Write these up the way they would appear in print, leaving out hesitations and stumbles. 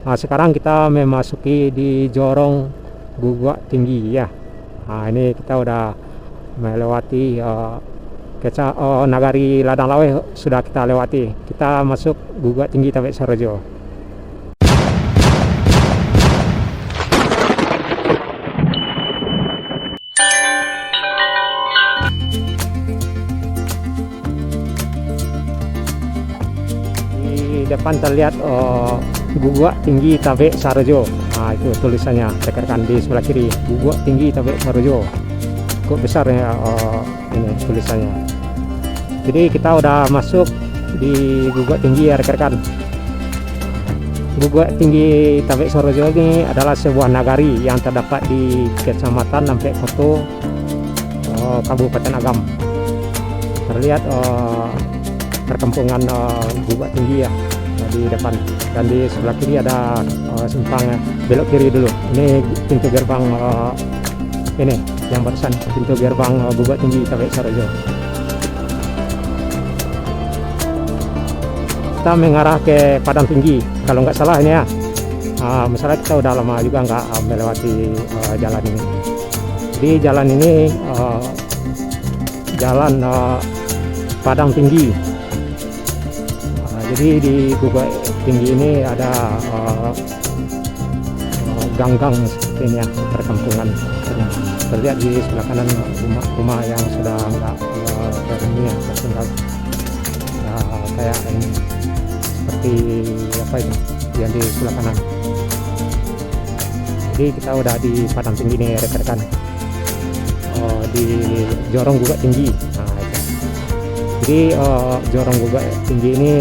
Nah, sekarang kita memasuki di Jorong Guguk Tinggi ya. Nah, ini kita udah melewati Nagari Ladang Laweh sudah kita lewati. Kita masuk Guguk Tinggi Tabek Sarojo. Di depan terlihat Guguk Tinggi Tabek Sarojo. Nah, itu tulisannya, tekan di sebelah kiri, Guguk Tinggi Tabek Sarojo. Cukup besar ya ini tulisannya. Jadi kita udah masuk di Guguk Tinggi ya rekan-rekan. Guguk Tinggi Tabek Sarojo ini adalah sebuah nagari yang terdapat di Kecamatan Nampek Koto, Kabupaten Agam. Terlihat perkampungan Guguk Tinggi ya di depan, dan di sebelah kiri ada simpang belok kiri dulu. Ini pintu gerbang ini yang barusan, pintu gerbang Guguk Tinggi Tabek Sarojo. Kita mengarah ke Padang Tinggi kalau nggak salah ini ya. Masalah kita udah lama juga nggak melewati jalan ini. Di jalan ini jalan Padang Tinggi. Jadi di Guguk Tinggi ini ada gang-gang seperti ini ya, perkampungan. Terlihat di sebelah kanan rumah-rumah yang sudah nggak berhuni ya, tertinggal. Kayak ini seperti apa itu yang di sebelah kanan. Jadi kita udah di Padang Tinggi nih rekan-rekan, di Jorong Guguk Tinggi. Nah, itu. Jadi Jorong Guguk Tinggi ini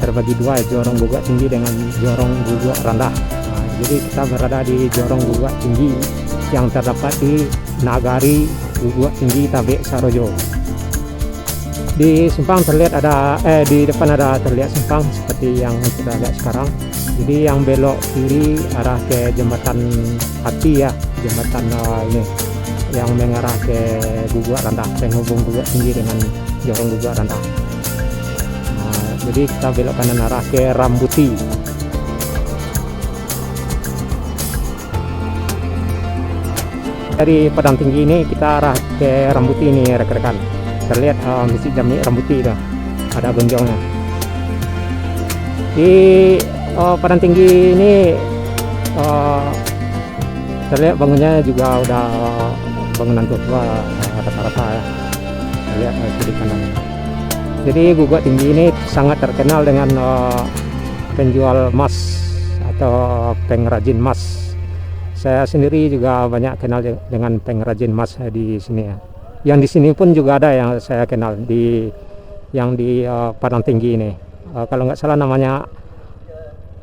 terbagi dua, Jorong Guguk Tinggi dengan Jorong Guguk Rendah. Nah, jadi kita berada di Jorong Guguk Tinggi yang terdapat di Nagari Guguk Tinggi Tabek Sarojo. Di simpang terlihat ada di depan ada terlihat simpang seperti yang kita lihat sekarang. Jadi yang belok kiri arah ke jembatan Hati ya, jembatan ini yang mengarah ke Guguk Rendah, penghubung Guguk Tinggi dengan Jorong Guguk Rendah. Nah, jadi kita belok kanan arah ke Rambuti. Dari Padang Tinggi ini kita arah ke Rambuti ini rekan-rekan. Terlihat Masjid Jami Rambuti itu ada gonjongnya. Di Padang Tinggi ini terlihat bangunnya juga udah bangunan tua rata-rata ya, terlihat kiri kanan. Jadi Guguk Tinggi ini sangat terkenal dengan penjual emas atau pengrajin emas. Saya sendiri juga banyak kenal dengan pengrajin emas di sini ya. Yang di sini pun juga ada yang saya kenal di Padang Tinggi ini. Kalau nggak salah namanya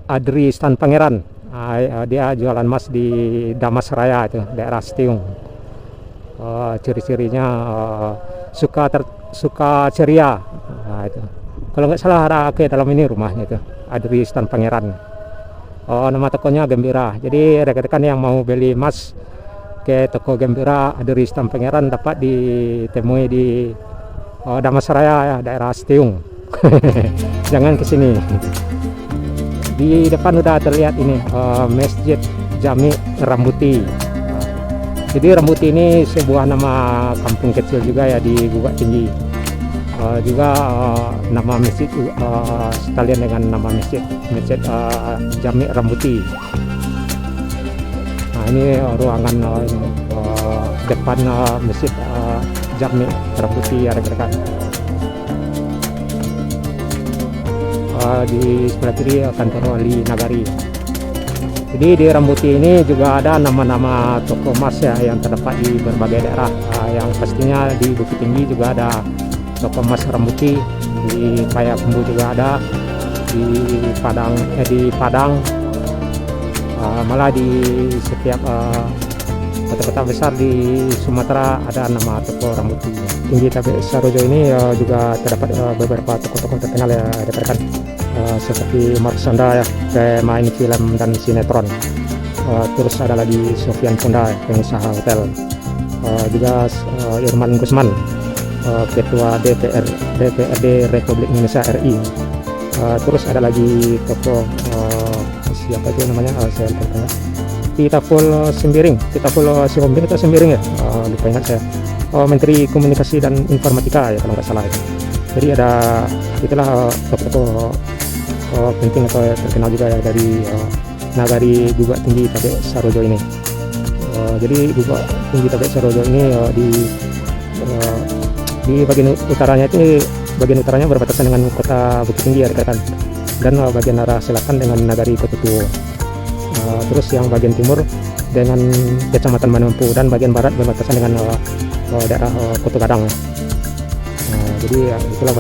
Adri Stan Pangeran. Dia jualan emas di Damas Raya itu, daerah Setiung. Ciri-cirinya suka ceria. Nah, itu. Kalau nggak salah ada ke dalam ini rumahnya itu, Adri Stan Pangeran. Nama tokonya Gembira. Jadi rekan-rekan yang mau beli emas ke toko Gembira Adri Stan Pangeran dapat ditemui di Damas Raya ya, daerah Setiung. Jangan ke sini. Di depan udah terlihat ini Masjid Jami Rambuti. Jadi Rambuti ini sebuah nama kampung kecil juga ya di Guguk Tinggi. Juga nama masjid sekalian dengan nama masjid Jami Rambuti. Nah, ini ruangan depan Masjid Jami Rambuti ya rekan-rekan. Di sebelah kiri kantor wali nagari. Jadi di Rambuti ini juga ada nama-nama toko emas ya yang terdapat di berbagai daerah. Yang pastinya di Bukit Tinggi juga ada toko emas Rambuti, di Payakumbuh juga ada, di Padang, malah di setiap kota-kota besar di Sumatera ada nama toko Rambuti. Tinggi Tabek Sarojo ini juga terdapat beberapa toko-toko terkenal ya rekan-rekan, seperti Marshanda ya, pemain film dan sinetron. Terus ada lagi Sofian Ponda, pengusaha hotel. Juga Irman Gusman, Ketua DPRD Republik Indonesia RI. Terus ada lagi tokoh siapa itu namanya, saya lupa. Titapul Sembiring, Titapul Sihombing atau Sembiring ya, lupa ingat saya. Menteri Komunikasi dan Informatika ya kalau nggak salah itu. Jadi ada itulah tokoh-tokoh penting atau terkenal juga ya dari Nagari Gugak Tinggi Tabek Sarojo ini. Jadi Gugak Tinggi Tabek Sarojo ini di bagian utaranya itu, bagian utaranya berbatasan dengan kota Bukit Tinggi ya rekan, dan bagian arah selatan dengan Nagari Kotutuo. Terus yang bagian timur dengan Kecamatan Manempu, dan bagian barat berbatasan dengan daerah Kota Gadang. Jadi itulah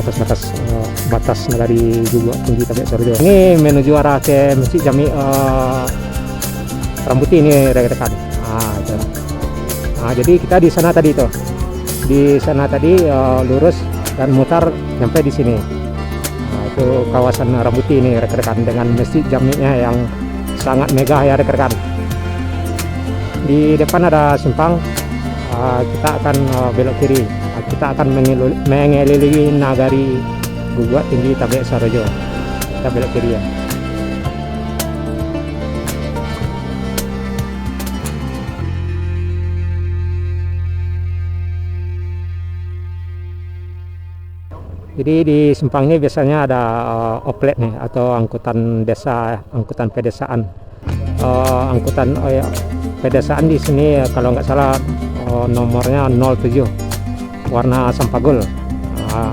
batas Nagari Gugak Tinggi Tabek Sarojo. Ini menuju arah ke Masjid Jami Rambuti ini rekan. Jadi kita di sana tadi tuh. Di sana tadi lurus dan mutar sampai di sini. Itu kawasan Rambuti ini rekan-rekan, dengan Masjid Jaminya yang sangat megah ya rekan-rekan. Di depan ada simpang, kita akan belok kiri. Kita akan mengelilingi Nagari Gugak Tinggi Tabek Sarojo. Kita belok kiri ya. Jadi di simpang ini biasanya ada oplet nih, atau angkutan desa, angkutan pedesaan. Angkutan pedesaan di sini kalau nggak salah nomornya 07, warna sampagul.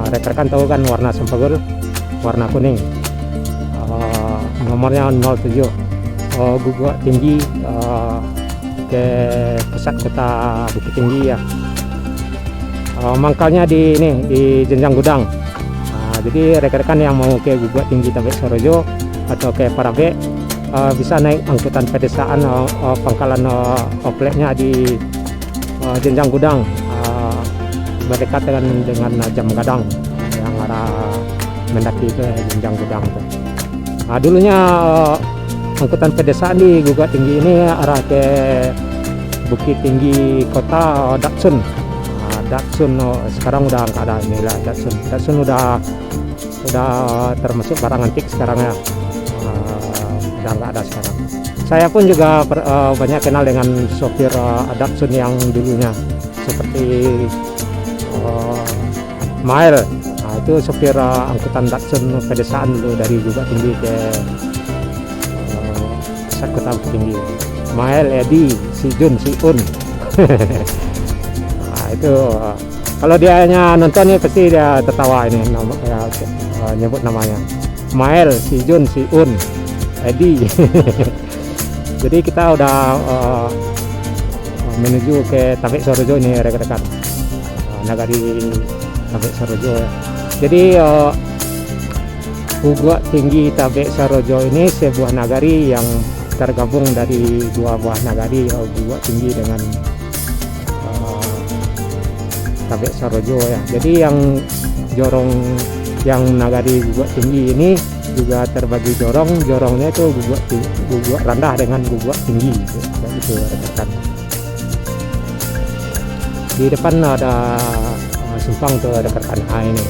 Rekan-rekan tahu kan warna sampagul, warna kuning. Nomornya 07, Gugak Tinggi ke pusat kota Bukit Tinggi ya. Mangkalnya di ini di Jenjang Gudang. Jadi rekan-rekan yang mau ke Gugak Tinggi Tabek Sarojo atau ke Parabek bisa naik angkutan pedesaan, pangkalan opletnya di Jenjang Gudang, berdekat dengan Jam Gadang yang arah mendaki ke Jenjang Gudang. Dulunya angkutan pedesaan di Gugak Tinggi ini arah ke Bukit Tinggi Kota Datsun. Datsun sekarang udah nggak ada, inilah Datsun udah termasuk barang antik sekarang ya, udah nggak ada sekarang. Saya pun juga banyak kenal dengan sopir Datsun yang dulunya, seperti Mael. Itu sopir angkutan Datsun pedesaan dulu dari Gugak Tinggi ke pusat kota Bukit Tinggi. Mael, Edi, si Jun, si Un. Itu kalau dia hanya nonton pasti dia tertawa ini nyebut namanya Mael, si Jun, si Un, Edi. Jadi kita udah menuju ke Tabek Sarojo ini rekan-rekan, Nagari Tabek Sarojo ya. Jadi Gugak Tinggi Tabek Sarojo ini sebuah nagari yang tergabung dari dua buah nagari, Gugak Tinggi dengan Tabek Sarojo ya. Jadi yang jorong yang Nagari Gugak Tinggi ini juga terbagi jorongnya itu Gugak rendah dengan Gugak Tinggi ya, itu rekan. Di depan ada simpang tuh rekan. Ini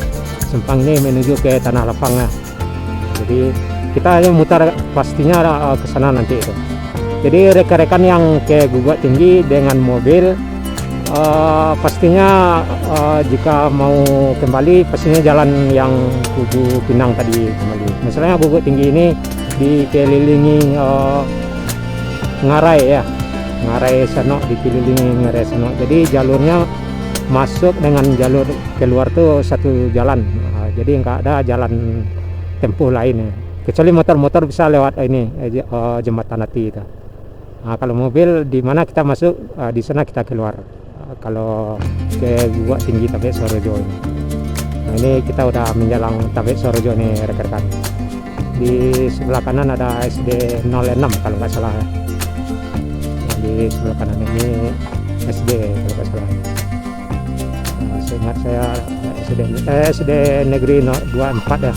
simpang ini menuju ke Tanah Lapang ya. Jadi kita mutar pastinya ke sana nanti itu. Jadi rekan-rekan yang ke Gugak Tinggi dengan mobil pastinya jika mau kembali pastinya jalan yang Kubu Pinang tadi kembali. Misalnya Gugak Tinggi ini dikelilingi Ngarai ya, Ngarai Sanok, dikelilingi Ngarai Sanok. Jadi jalurnya masuk dengan jalur keluar tuh satu jalan. Jadi nggak ada jalan tempuh lain ya. Kecuali motor-motor bisa lewat ini jembatan Ati itu. Kalau mobil di mana kita masuk di sana kita keluar. Kalau ke Gugak Tinggi Tabek Sarojo ini. Ini kita udah menjelang Tabek Sarojo nih rekan-rekan. Di sebelah kanan ada SD 06 kalau nggak salah ya. Di sebelah kanan ini SD kalau nggak salah. Seingat saya SD Negeri 24 ya.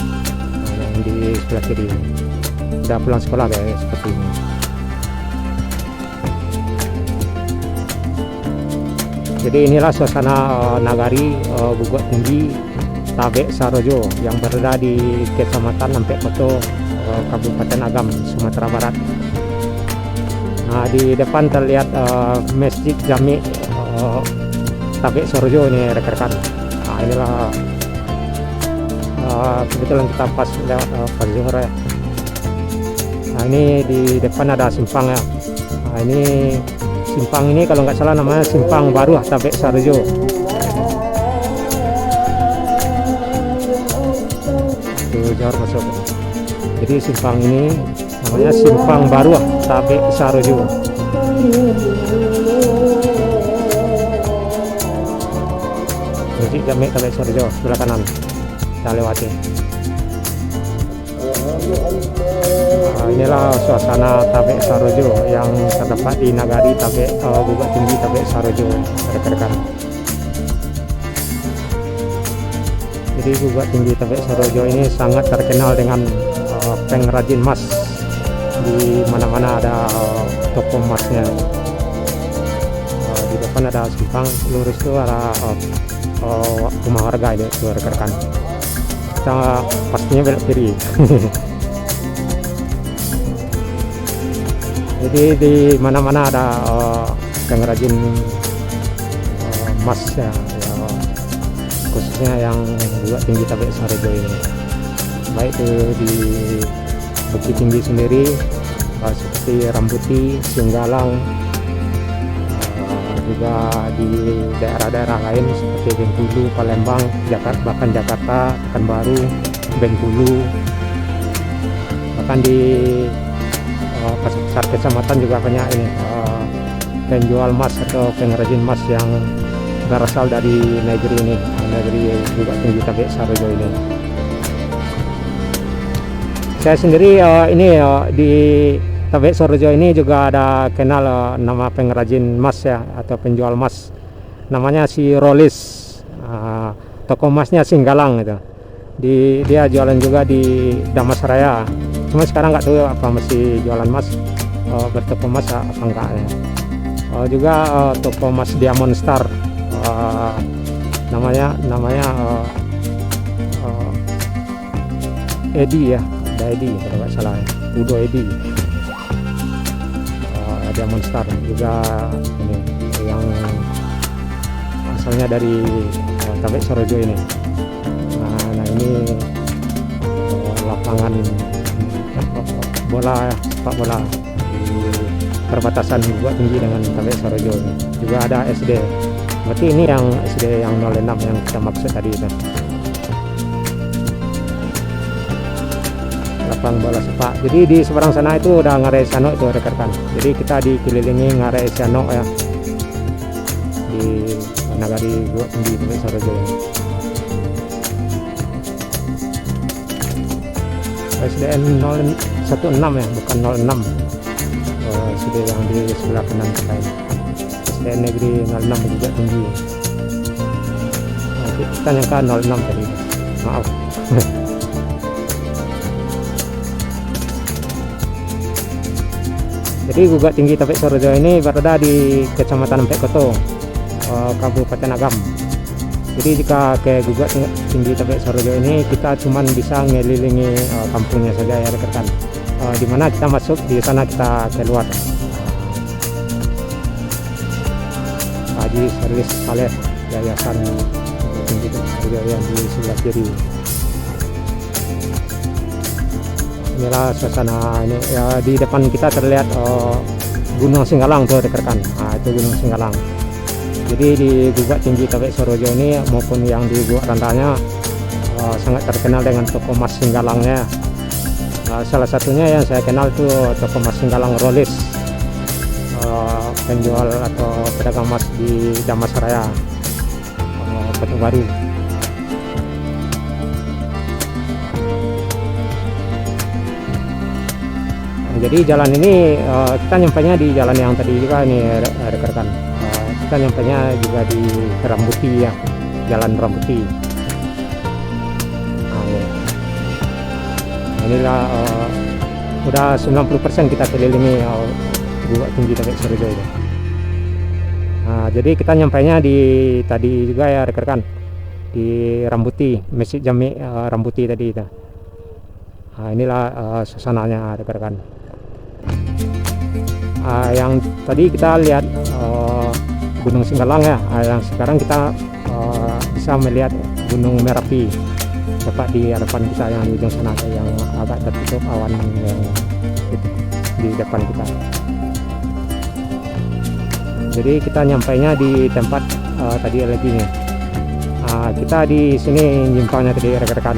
Yang di sebelah kiri. Udah pulang sekolah kayak seperti ini. Jadi inilah suasana nagari Gugak Tinggi Tabek Sarojo yang berada di Kecamatan Ampek Koto, Kabupaten Agam, Sumatera Barat. Nah, di depan terlihat Masjid Jami Tabek Sarojo ini rekan-rekan. Nah, inilah kebetulan kita pas zuhur ya. Nah, ini di depan ada simpang ya. Nah, ini simpang ini kalau nggak salah namanya Simpang Baru Tabek Sarojo. Johor masuk. Jadi simpang ini namanya Simpang Baru Tabek Sarojo. Masjid Jami Tabek Sarojo sebelah kanan kita lewati. Inilah suasana Tabek Sarojo yang terdapat di Nagari Tabek Gugat Tinggi Tabek Sarojo, rekan-rekan. Jadi Gugat Tinggi Tabek Sarojo ini sangat terkenal dengan pengrajin emas. Di mana-mana ada toko emasnya. Di depan ada simpang, lurus itu ada rumah warga ini, rekan-rekan. Kita pastinya belok kiri. Jadi di mana-mana ada pengrajin emas ya, khususnya yang Gugat Tinggi Tabek Sarojo ini. Baik itu di Bukit Tinggi sendiri, seperti Rambuti, Singgalang, juga di daerah-daerah lain seperti Bengkulu, Palembang, Jakarta, bahkan Jakarta, Pekanbaru, Bengkulu, bahkan di pasar kecamatan juga banyak ini penjual emas atau pengrajin emas yang berasal dari negeri ini, negeri Gugat Tinggi Tabek Sarojo ini. Saya sendiri ini di Tabek Sarojo ini juga ada kenal nama pengrajin emas ya, atau penjual emas, namanya si Rolis. Toko emasnya Singgalang itu. Dia jualan juga di Damas Raya. Cuma sekarang nggak tahu apa masih jualan emas, bertoko emas apa enggak ya. Juga toko emas Diamond Star, namanya Edi ya, ada Edi kalau nggak salah, Udo Edi. Diamond Star juga ini yang asalnya dari Tabek Sarojo ini. Nah ini lapangan bola, sepak bola di perbatasan Gugat Tinggi dengan Tabek Sarojo ini. Juga ada SD. Berarti ini yang SD yang 06 yang kita maksud tadi itu. Lapang bola sepak. Jadi di seberang sana itu udah Ngarai Sianok itu rekan-rekan. Jadi kita dikelilingi Ngarai Sianok ya, di Nagari Gugat Tinggi Tabek Sarojo ini. SDN 016 ya, bukan 06. SD yang di sebelah kanan kita ini. SDN Negeri 06 Gugat Tinggi. Nah, kita nyangka 06 tadi. Maaf. Jadi Gugat Tinggi Tabek Sarojo ini berada di Kecamatan Ampek Koto, Kabupaten Agam. Jadi jika ke Gugat Tinggi Tabek Sarojo ini kita cuman bisa ngelilingi kampungnya saja ya rekan. Di mana kita masuk, di sana kita keluar. Haji Serlis Saleh Yayasan Tinggi Sarojo yang di sebelah kiri. Inilah suasana ini ya, di depan kita terlihat Gunung Singgalang tuh rekan. Nah, itu Gunung Singgalang. Jadi di Gugat Tinggi Tabek Sarojo ini maupun yang di Gugat Rantanya sangat terkenal dengan toko emas Singgalangnya. Salah satunya yang saya kenal itu toko emas Singgalang Rolis, penjual atau pedagang emas di Damas Raya, Kota Baru. Jadi jalan ini kita nyampainya di jalan yang tadi juga ini rekan-rekan. Kita nyampainya juga di Rambuti ya, Jalan Rambuti. Inilah udah 90% kita kelilingi Gugat Tinggi Tabek Sarojo ini. Nah, jadi kita nyampainya di tadi juga ya rekan-rekan, di Rambuti, Masjid Jami Rambuti tadi itu. Inilah suasananya rekan-rekan. Yang tadi kita lihat Gunung Singgalang ya, yang sekarang kita bisa melihat Gunung Merapi tepat di hadapan kita, yang di ujung sana yang agak tertutup awan yang itu di depan kita. Jadi kita nyampainya di tempat tadi lagi nih. Kita di sini nyimpangnya tadi rekan-rekan,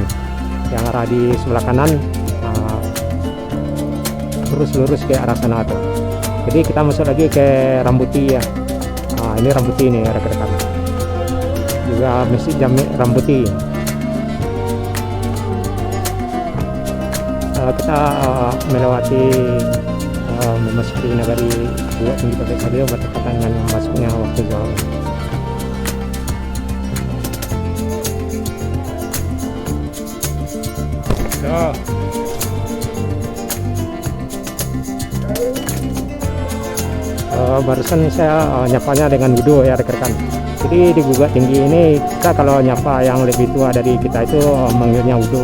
yang arah di sebelah kanan terus lurus ke arah sana tuh. Jadi kita masuk lagi ke Rambuti ya. Ini Rambuti nih rekan-rekan, juga Masjid Jami Rambuti. Kita melewati memasuki Nagari Gua Tinggi Tebet Sadio bertepatan dengan masuknya waktu zuhur. Barusan saya nyapanya dengan wudhu ya rekan-rekan. Jadi di Gugat Tinggi ini kita kalau nyapa yang lebih tua dari kita itu manggilnya wudhu.